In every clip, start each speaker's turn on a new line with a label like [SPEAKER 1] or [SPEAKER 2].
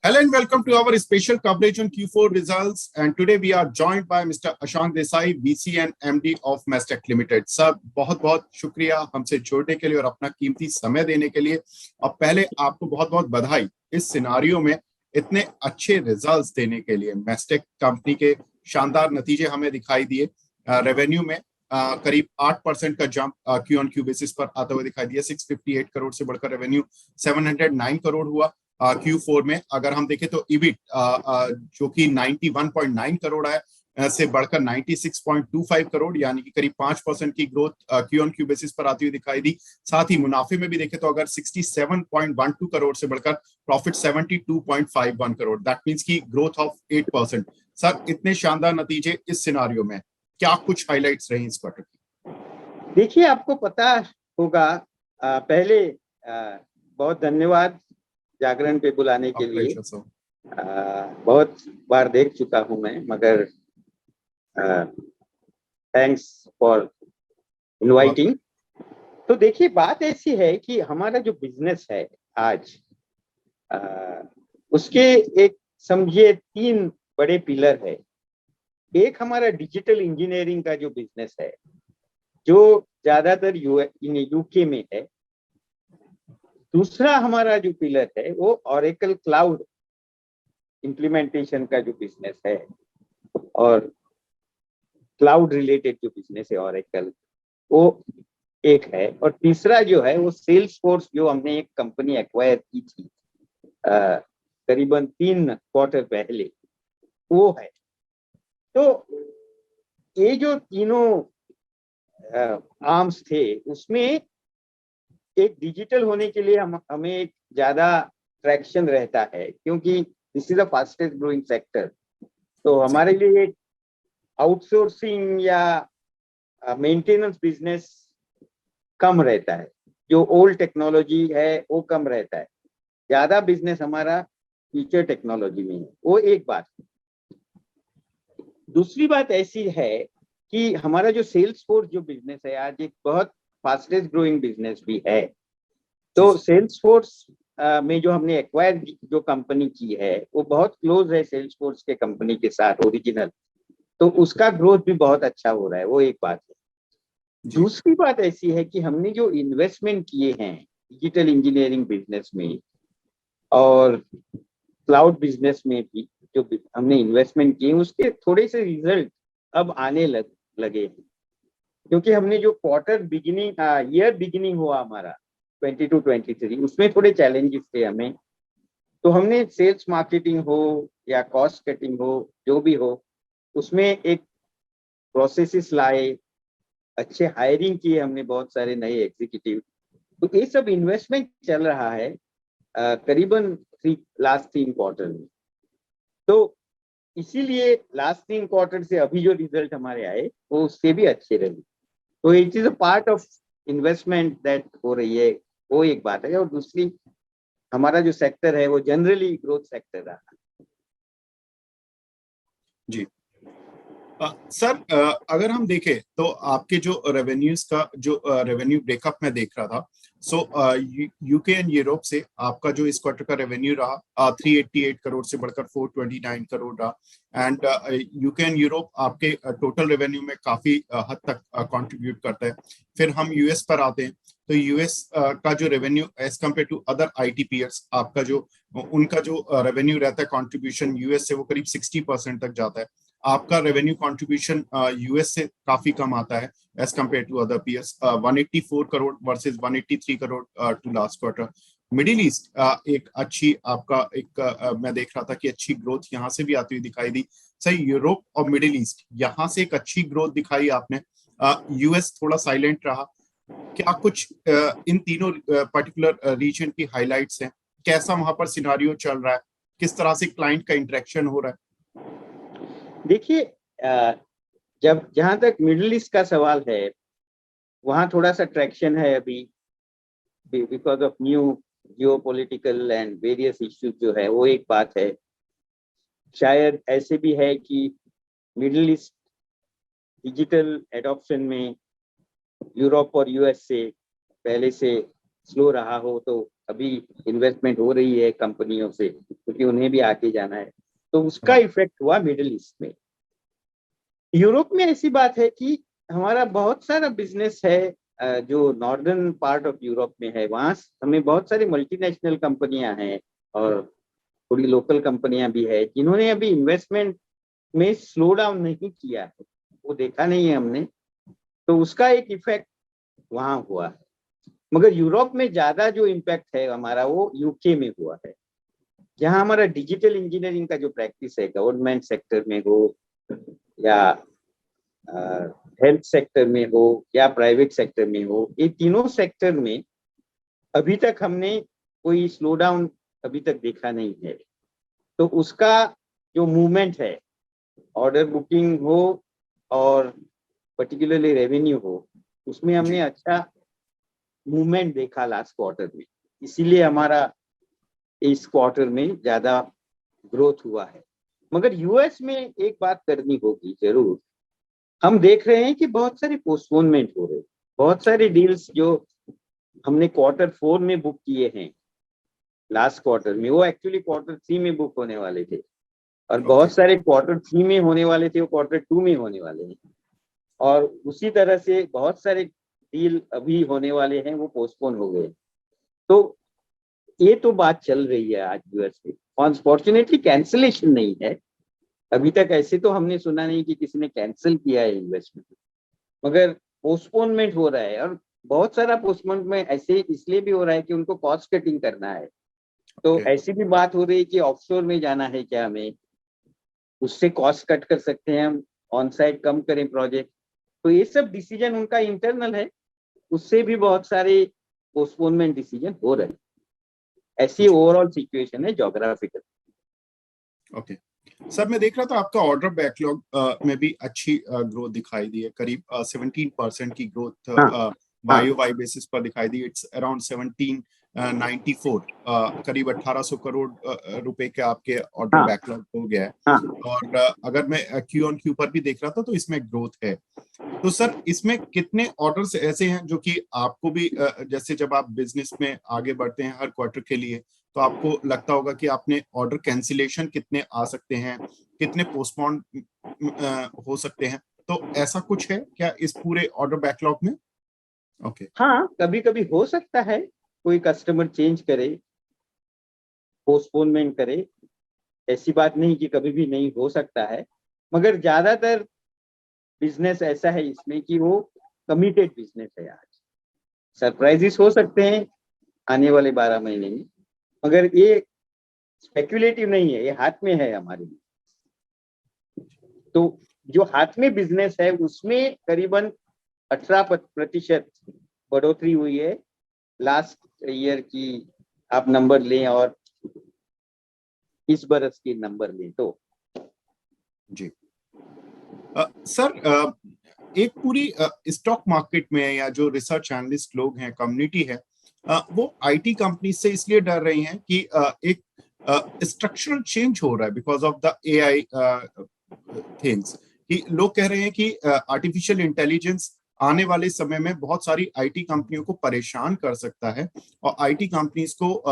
[SPEAKER 1] Hello and welcome to our special coverage on Q4 results. And today we are joined by Mr. Ashank Desai, VC and MD of Mastech Limited. Sir बहुत बहुत शुक्रिया हमसे जुड़ने के लिए और अपना कीमती समय देने के लिए। अब पहले आपको बहुत बहुत बधाई इस सिनारियो में इतने अच्छे रिजल्ट्स देने के लिए। Mastech कंपनी के शानदार नतीजे हमें दिखाई दिए। रेवेन्यू में करीब 8% का jump Q on Q basis पर आता हुआ दिखाई दिया। 658 करोड़ से बढ़कर रेवेन्यू 709 करोड़ हुआ। Q4 में अगर हम देखें तो इबिट जो कि 91.9 करोड़ है से बढ़कर 96.25 करोड़ यानी कि करीब 5% की growth Q on Q basis पर आती हुई दिखाई दी। साथ ही मुनाफे में भी देखें तो अगर 67.12 करोड़ से बढ़कर प्रॉफिट 72.51 करोड़, दैट मींस की ग्रोथ ऑफ 8%। सर इतने शानदार नतीजे इस सिनारियो में क्या कुछ हाइलाइट्स रही इस क्वार्टर की?
[SPEAKER 2] देखिए, आपको पता होगा, पहले बहुत धन्यवाद जागरण पे बुलाने के लिए। बहुत बार देख चुका हूं मैं, मगर थैंक्स फॉर इनवाइटिंग। तो देखिए, बात ऐसी है कि हमारा जो बिजनेस है आज, उसके एक समझिए 3 बड़े पिलर है। एक हमारा डिजिटल इंजीनियरिंग का जो बिजनेस है, जो ज्यादातर यूके में है। दूसरा हमारा जो पिलर है वो ऑरेकल क्लाउड इम्प्लीमेंटेशन का जो बिजनेस है और क्लाउड रिलेटेड जो बिजनेस है ऑरेकल, वो एक है। और तीसरा जो है वो सेल्स फोर्स, जो हमने एक कंपनी एक्वायर की थी करीबन 3 क्वार्टर पहले, वो है। तो ये जो तीनों आर्म्स थे, उसमें एक डिजिटल होने के लिए हमें एक ज्यादा ट्रैक्शन रहता है, क्योंकि this is the fastest growing sector. तो हमारे लिए आउटसोर्सिंग या मेंटेनेंस बिजनेस कम रहता है, जो ओल्ड टेक्नोलॉजी है वो कम रहता है। ज्यादा बिजनेस हमारा फ्यूचर टेक्नोलॉजी में है, वो एक बात। दूसरी बात ऐसी है कि हमारा जो सेल्स फोर्स जो बिजनेस है आज एक बहुत फास्टेस्ट ग्रोइंग बिजनेस भी है। तो सेल्स फोर्स में जो हमने एक्वायर जो कंपनी की है वो बहुत क्लोज है सेल्स फोर्स के कंपनी के साथ, ओरिजिनल। तो उसका ग्रोथ भी बहुत अच्छा हो रहा है, वो एक बात है। दूसरी बात ऐसी है कि हमने जो इन्वेस्टमेंट किए हैं डिजिटल इंजीनियरिंग बिजनेस में और क्लाउड बिजनेस में भी, जो हमने इन्वेस्टमेंट किए, उसके थोड़े से रिजल्ट अब आने लगे हैं। क्योंकि हमने जो क्वार्टर बिगिनिंग ईयर बिगिनिंग हुआ हमारा 22-23, उसमें थोड़े चैलेंजेस थे हमें। तो हमने सेल्स मार्केटिंग हो या कॉस्ट कटिंग हो, जो भी हो, उसमें एक प्रोसेसेस लाए, अच्छे हायरिंग किए हमने, बहुत सारे नए एग्जीक्यूटिव। तो ये सब इन्वेस्टमेंट चल रहा है करीबन लास्ट 3 क्वार्टर में। तो इसीलिए लास्ट 3 क्वार्टर से अभी जो रिजल्ट हमारे आए वो उससे भी अच्छे रहे। तो it is a part of investment that हो रही है, वो एक बात है। और दूसरी, हमारा जो सेक्टर है वो जनरली ग्रोथ सेक्टर रहा।
[SPEAKER 1] जी सर, अगर हम देखें तो आपके जो रेवेन्यूज का जो रेवेन्यू ब्रेकअप में देख रहा था, सो यूके एंड यूरोप से आपका जो इस क्वार्टर का रेवेन्यू रहा 388 करोड़ से बढ़कर 429 करोड़ रहा। एंड यूके एंड यूरोप आपके टोटल रेवेन्यू में काफी हद तक कंट्रीब्यूट करता है। फिर हम यूएस पर आते हैं तो यूएस का जो revenue as compare to other IT peers, आपका जो उनका जो रेवेन्यू रहता है कंट्रीब्यूशन यूएस से वो करीब 60% तक जाता है। आपका रेवेन्यू कंट्रीब्यूशन यूएस से काफी कम आता है as compare to other peers, 184 crore versus 183 crore to last quarter. Middle east एक अच्छी आपका एक मैं देख रहा था कि अच्छी ग्रोथ यहाँ से भी आती हुई दिखाई दी। सही, यूरोप और मिडिल ईस्ट यहाँ से एक अच्छी ग्रोथ दिखाई आपने। यूएस थोड़ा साइलेंट रहा। क्या कुछ इन तीनों पर्टिकुलर रीजन की हाइलाइट्स हैं? कैसा वहां पर सिनारियो चल रहा है? किस तरह से क्लाइंट का इंटरेक्शन हो रहा है?
[SPEAKER 2] देखिए, जब जहां तक मिडिल ईस्ट का सवाल है, वहां थोड़ा सा ट्रैक्शन है अभी, because of new geopolitical and various issues जो है, वो एक बात है। शायद ऐसे भी है कि मिडिल ईस्ट डिजिटल एडॉप्शन में यूरोप और यूएस से पहले से स्लो रहा हो, तो अभी इन्वेस्टमेंट हो रही है कंपनियों से, क्योंकि उन्हें भी आगे जाना है, तो उसका
[SPEAKER 1] Right.
[SPEAKER 2] इफेक्ट हुआ मिडिल ईस्ट में। यूरोप में ऐसी बात है कि हमारा बहुत सारा बिजनेस है जो नॉर्दर्न पार्ट ऑफ यूरोप में है, वहाँ हमें बहुत सारी मल्टीनेशनल कंपनियां हैं और थोड़ी लोकल कंपनियां भी है, जिन्होंने अभी इन्वेस्टमेंट में स्लो डाउन नहीं किया है, वो देखा नहीं है हमने, तो उसका एक इफेक्ट वहाँ हुआ है। मगर यूरोप में ज्यादा जो इम्पैक्ट है हमारा वो यूके में हुआ है, जहाँ हमारा डिजिटल इंजीनियरिंग का जो प्रैक्टिस है, गवर्नमेंट सेक्टर में हो या हेल्थ सेक्टर में हो या प्राइवेट सेक्टर में हो, ये तीनों सेक्टर में अभी तक हमने कोई स्लो डाउन अभी तक देखा नहीं है। तो उसका जो मूवमेंट है, ऑर्डर बुकिंग हो और पर्टिकुलरली रेवेन्यू हो, उसमें हमने अच्छा मूवमेंट देखा लास्ट क्वार्टर में, इसीलिए हमारा इस क्वार्टर में ज्यादा ग्रोथ हुआ है। मगर यूएस में एक बात करनी होगी जरूर, हम देख रहे हैं कि बहुत सारे पोस्टपोनमेंट हो रहे हैं, बहुत सारे डील्स जो हमने क्वार्टर 4 में बुक किए हैं लास्ट क्वार्टर में, वो एक्चुअली क्वार्टर 3 में बुक होने वाले थे, और बहुत सारे क्वार्टर 3 में होने वाले थे वो क्वार्टर 2 में होने वाले हैं, और उसी तरह से बहुत सारे डील अभी होने वाले हैं वो पोस्टपोन हो गए। तो ये तो बात चल रही है आज यूएस में। अनफॉर्चुनेटली कैंसिलेशन नहीं है अभी तक, ऐसे तो हमने सुना नहीं कि किसी ने कैंसिल किया है इन्वेस्टमेंट, मगर पोस्टपोनमेंट हो रहा है, और बहुत सारा पोस्टपोनमेंट ऐसे इसलिए भी हो रहा है कि उनको कॉस्ट कटिंग करना है। तो ऐसी भी बात हो रही है कि ऑफशोर में जाना है क्या हमें, उससे कॉस्ट कट कर सकते हैं हम, ऑन साइट कम करें प्रोजेक्ट। तो ये सब डिसीजन उनका इंटरनल है, उससे भी बहुत सारे पोस्टपोनमेंट डिसीजन हो रहे हैं। ऐसी ओवरऑल सिचुएशन है जोग्राफिकल।
[SPEAKER 1] ओके सर, मैं देख रहा था आपका ऑर्डर बैकलॉग में भी अच्छी ग्रोथ दिखाई दी है, करीब 17% की ग्रोथ वाई बेसिस पर दिखाई दी। इट्स अराउंड 1794, करीब 1800 करोड़ रुपए के आपके ऑर्डर बैकलॉग हो गया है। और अगर मैं क्यू ऑन क्यू पर भी देख रहा था तो इसमें ग्रोथ है। तो सर इसमें कितने ऑर्डर्स ऐसे हैं जो कि आपको भी जैसे जब आप बिजनेस में आगे बढ़ते हैं हर क्वार्टर के लिए, तो आपको लगता होगा कि आपने ऑर्डर कैंसिलेशन कितने आ सकते हैं, कितने पोस्टपोन हो सकते हैं, तो ऐसा कुछ है क्या इस पूरे ऑर्डर बैकलॉग में? ओके
[SPEAKER 2] हाँ, कभी कभी हो सकता है कोई कस्टमर चेंज करे, पोस्टपोनमेंट करे, ऐसी बात नहीं कि कभी भी नहीं हो सकता है, मगर ज्यादातर बिजनेस ऐसा है इसमें कि वो कमिटेड बिजनेस है। आज सरप्राइजेस हो सकते हैं आने वाले 12 महीने में, मगर ये स्पेक्युलेटिव नहीं है, ये हाथ में है हमारे लिए। तो जो हाथ में बिजनेस है उसमें करीबन 18% बढ़ोतरी हुई है लास्ट ईयर की, आप नंबर लें और इस बरस की नंबर लें तो।
[SPEAKER 1] जी सर, एक पूरी स्टॉक मार्केट में या जो रिसर्च एनालिस्ट लोग हैं, कम्युनिटी है, वो आईटी कंपनी से इसलिए डर रही हैं कि एक स्ट्रक्चरल चेंज हो रहा है because of the AI things, कि लोग कह रहे हैं कि आर्टिफिशियल इंटेलिजेंस आने वाले समय में बहुत सारी आईटी कंपनियों को परेशान कर सकता है, और आईटी कंपनीज को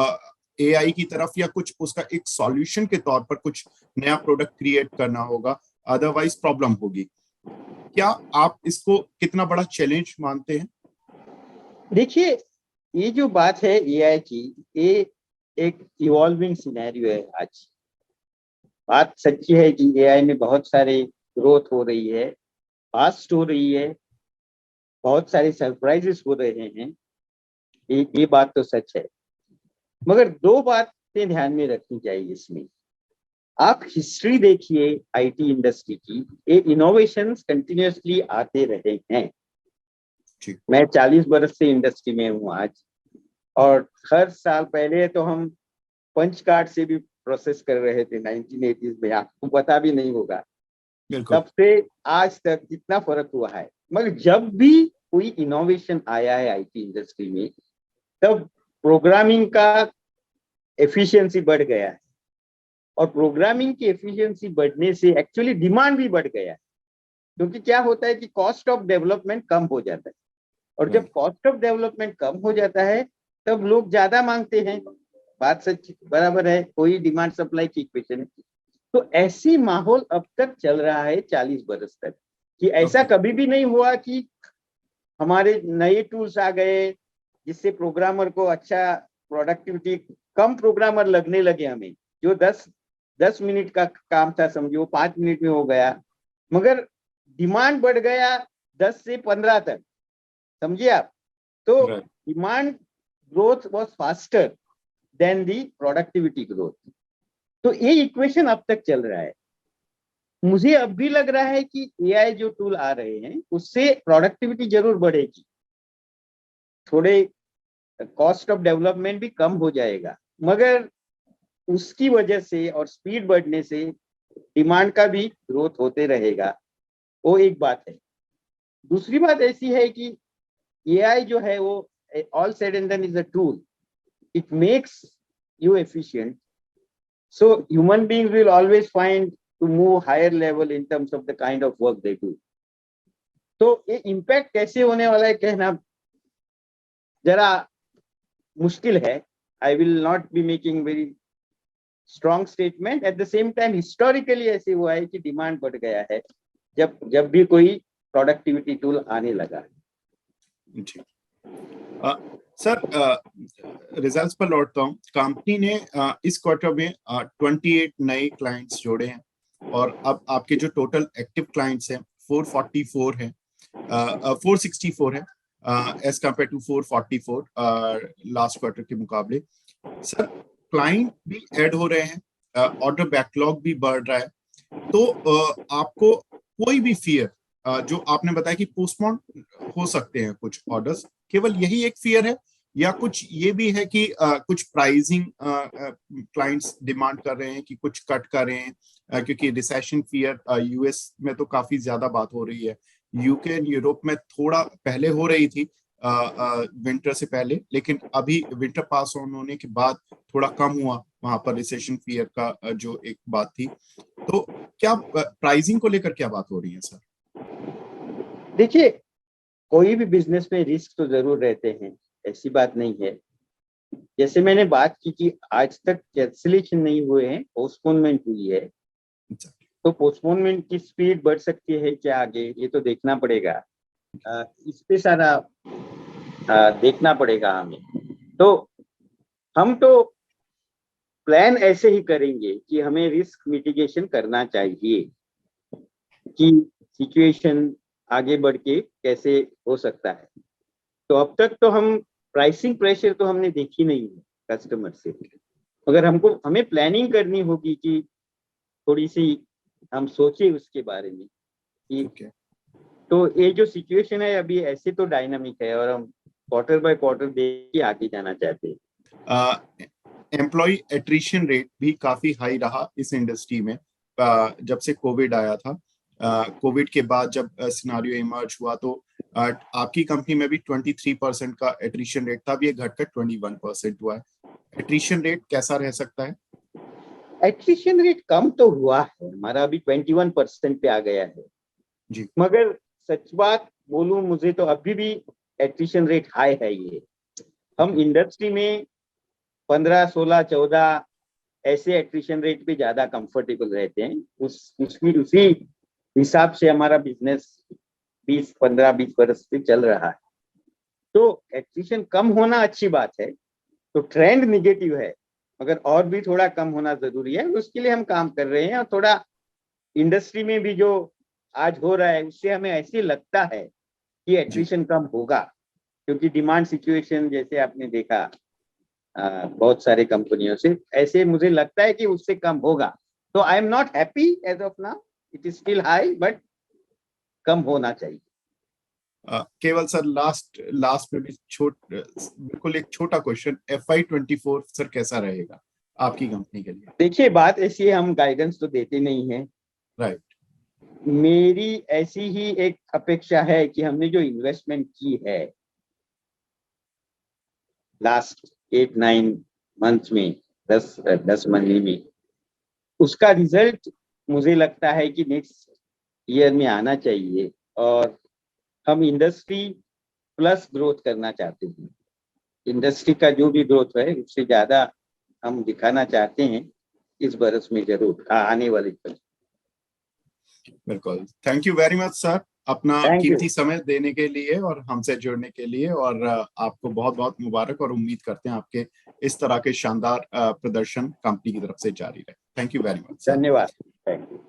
[SPEAKER 1] एआई की तरफ या कुछ उसका एक सॉल्यूशन के तौर पर कुछ नया प्रोडक्ट क्रिएट करना होगा, अदरवाइज प्रॉब्लम होगी। क्या आप इसको कितना बड़ा चैलेंज मानते हैं?
[SPEAKER 2] देखिए, ये जो बात है एआई की, ये एक इवॉल्विंग सिनेरियो है। आज बात सच्ची है कि एआई में बहुत सारे ग्रोथ हो रही है, फास्ट हो रही है, बहुत सारे सरप्राइजेस हो रहे हैं, ये बात तो सच है। मगर दो बातें ध्यान में रखनी चाहिए इसमें। आप हिस्ट्री देखिए आईटी इंडस्ट्री की, ये इनोवेशंस कंटिन्यूअसली आते रहे हैं। मैं 40 बरस से इंडस्ट्री में हूँ आज, और हर साल, पहले तो हम पंच कार्ड से भी प्रोसेस कर रहे थे 1980s में, आपको पता भी नहीं होगा। तब से आज तक कितना फर्क हुआ है। मगर जब भी कोई इनोवेशन आया है आईटी इंडस्ट्री में, तब प्रोग्रामिंग का एफिशिएंसी बढ़ गया है, और प्रोग्रामिंग की एफिशिएंसी बढ़ने से एक्चुअली डिमांड भी बढ़ गया है। क्योंकि क्या होता है कि कॉस्ट ऑफ डेवलपमेंट कम हो जाता है, और जब कॉस्ट ऑफ डेवलपमेंट कम हो जाता है तब लोग ज्यादा मांगते हैं। बात सच बराबर है, कोई डिमांड सप्लाई की इक्वेशन है। तो ऐसी माहौल अब तक चल रहा है 40 बरस तक, कि ऐसा
[SPEAKER 1] ओके,
[SPEAKER 2] कभी भी नहीं हुआ कि हमारे नए टूल्स आ गए जिससे प्रोग्रामर को अच्छा प्रोडक्टिविटी, कम प्रोग्रामर लगने लगे हमें। जो 10 मिनट का काम था समझो 5 मिनट में हो गया, मगर डिमांड बढ़ गया 10 से 15 तक, समझिए आप। तो
[SPEAKER 1] right,
[SPEAKER 2] demand growth was faster than the productivity growth. तो ये इक्वेशन अब तक चल रहा है। मुझे अब भी लग रहा है कि एआई जो टूल आ रहे हैं उससे प्रोडक्टिविटी जरूर बढ़ेगी, थोड़े कॉस्ट ऑफ डेवलपमेंट भी कम हो जाएगा, मगर उसकी वजह से और स्पीड बढ़ने से डिमांड का भी ग्रोथ होते रहेगा। वो एक बात है। दूसरी बात ऐसी है कि एआई जो है वो all said and done is a tool, it makes you efficient, so human beings will always find to move higher level in terms of the kind of work they do. तो ये impact कैसे होने वाला है कहना जरा मुश्किल है। I will not be making very strong statement. At the same time historically ऐसे हुआ है कि डिमांड बढ़ गया है जब जब भी कोई प्रोडक्टिविटी टूल आने लगा।
[SPEAKER 1] जी। सर, रिजल्ट्स पर लौटता हूँ। कंपनी ने इस क्वार्टर में 28 नए क्लाइंट्स जोड़े हैं और अब आपके जो टोटल एक्टिव क्लाइंट्स हैं 444 हैं, 464 है as compare to 444 last quarter के मुकाबले। सर, क्लाइंट भी ऐड हो रहे हैं, ऑर्डर बैकलॉग भी बढ़ रहा है, तो आपको कोई भी फियर, जो आपने बताया कि पोस्टपोन हो सकते हैं कुछ ऑर्डर्स, केवल यही एक फियर है या कुछ ये भी है कि कुछ प्राइसिंग क्लाइंट्स डिमांड कर रहे हैं कि कुछ कट कर रहे हैं, क्योंकि रिसेशन फियर यूएस में तो काफी ज्यादा बात हो रही है, यूके एंड यूरोप में थोड़ा पहले हो रही थी विंटर से पहले, लेकिन अभी विंटर पास ऑन होने के बाद थोड़ा कम हुआ वहां पर रिसेशन फियर का जो एक बात थी। तो क्या प्राइसिंग को लेकर क्या बात हो रही है सर?
[SPEAKER 2] देखिए, कोई भी बिजनेस में रिस्क तो जरूर रहते हैं, ऐसी बात नहीं है। जैसे मैंने बात की कि आज तक कैंसिलेशन नहीं हुए हैं, पोस्टपोनमेंट हुई है। तो पोस्टपोनमेंट की स्पीड बढ़ सकती है क्या आगे, ये तो देखना पड़ेगा। इस पे सारा देखना पड़ेगा हमें। तो हम तो प्लान ऐसे ही करेंगे कि हमें रिस्क मिटिगेशन करना चाहिए कि सिचुएशन आगे बढ़ के कैसे हो सकता है। तो अब तक तो हम प्राइसिंग प्रेशर तो हमने देखी नहीं है कस्टमर से, मगर हमें प्लानिंग करनी होगी कि थोड़ी सी हम सोचे उसके बारे में कि
[SPEAKER 1] Okay.
[SPEAKER 2] तो ये जो सिचुएशन है अभी ऐसे तो डायनामिक है और हम क्वार्टर बाय क्वार्टर देख के आगे जाना चाहते हैं।
[SPEAKER 1] एम्प्लॉय एट्रिशन रेट भी काफी हाई रहा इस इंडस्ट्री में जब से कोविड आया था। कोविड के बाद जब सिनारियो इमर्ज हुआ तो आपकी कंपनी में भी 23% का एट्रिशन रेट था, अब ये घटकर 21% हुआ है। एट्रिशन रेट कैसा रह सकता है?
[SPEAKER 2] एट्रिशन रेट कम तो हुआ है, हमारा अभी 21% पे आ गया है
[SPEAKER 1] जी।
[SPEAKER 2] मगर सच बात बोलूं मुझे तो अभी भी एट्रिशन रेट हाई है। ये हम इंडस्ट्री में 15, 16, 14 ऐसे एट्रिशन रेट पे ज्यादा कंफर्टेबल रहते हैं। उसी हिसाब से हमारा बिजनेस 20 बरस से चल रहा है। तो एट्रिशन कम होना अच्छी बात है, तो ट्रेंड निगेटिव है, मगर और भी थोड़ा कम होना जरूरी है। उसके लिए हम काम कर रहे हैं और थोड़ा इंडस्ट्री में भी जो आज हो रहा है उससे हमें ऐसे लगता है कि
[SPEAKER 1] जी।
[SPEAKER 2] एट्रिशन कम होगा, क्योंकि डिमांड सिचुएशन जैसे आपने देखा बहुत सारे कंपनियों से, ऐसे मुझे लगता है कि उससे कम होगा। तो I am not happy as of now, it is still high but कम होना चाहिए।
[SPEAKER 1] केवल सर लास्ट लास्ट में भी बिल्कुल एक छोटा क्वेश्चन, FY24 सर कैसा रहेगा आपकी कंपनी के लिए?
[SPEAKER 2] देखिए, बात ऐसी है, हम गाइडेंस तो देते नहीं है।
[SPEAKER 1] राइट।
[SPEAKER 2] मेरी ऐसी ही एक अपेक्षा है कि हमने जो इन्वेस्टमेंट की है लास्ट 8-9 मंथ्स में, 10 महीने में, उसका रिजल्ट मुझे लगता है कि नेक्स्ट ईयर में आना चाहिए और हम इंडस्ट्री प्लस ग्रोथ करना चाहते हैं। इंडस्ट्री का जो भी ग्रोथ है उससे ज्यादा हम दिखाना चाहते हैं इस बरस में जरूर, आने वाले बरस।
[SPEAKER 1] बिल्कुल, thank you very much sir, अपना
[SPEAKER 2] थैंक यू।
[SPEAKER 1] कीमती समय देने के लिए और हमसे जुड़ने के लिए, और आपको बहुत बहुत मुबारक, और उम्मीद करते हैं आपके इस तरह के शानदार प्रदर्शन कंपनी की तरफ से जारी रहे। Thank you very much sir.
[SPEAKER 2] धन्यवाद। Thank you.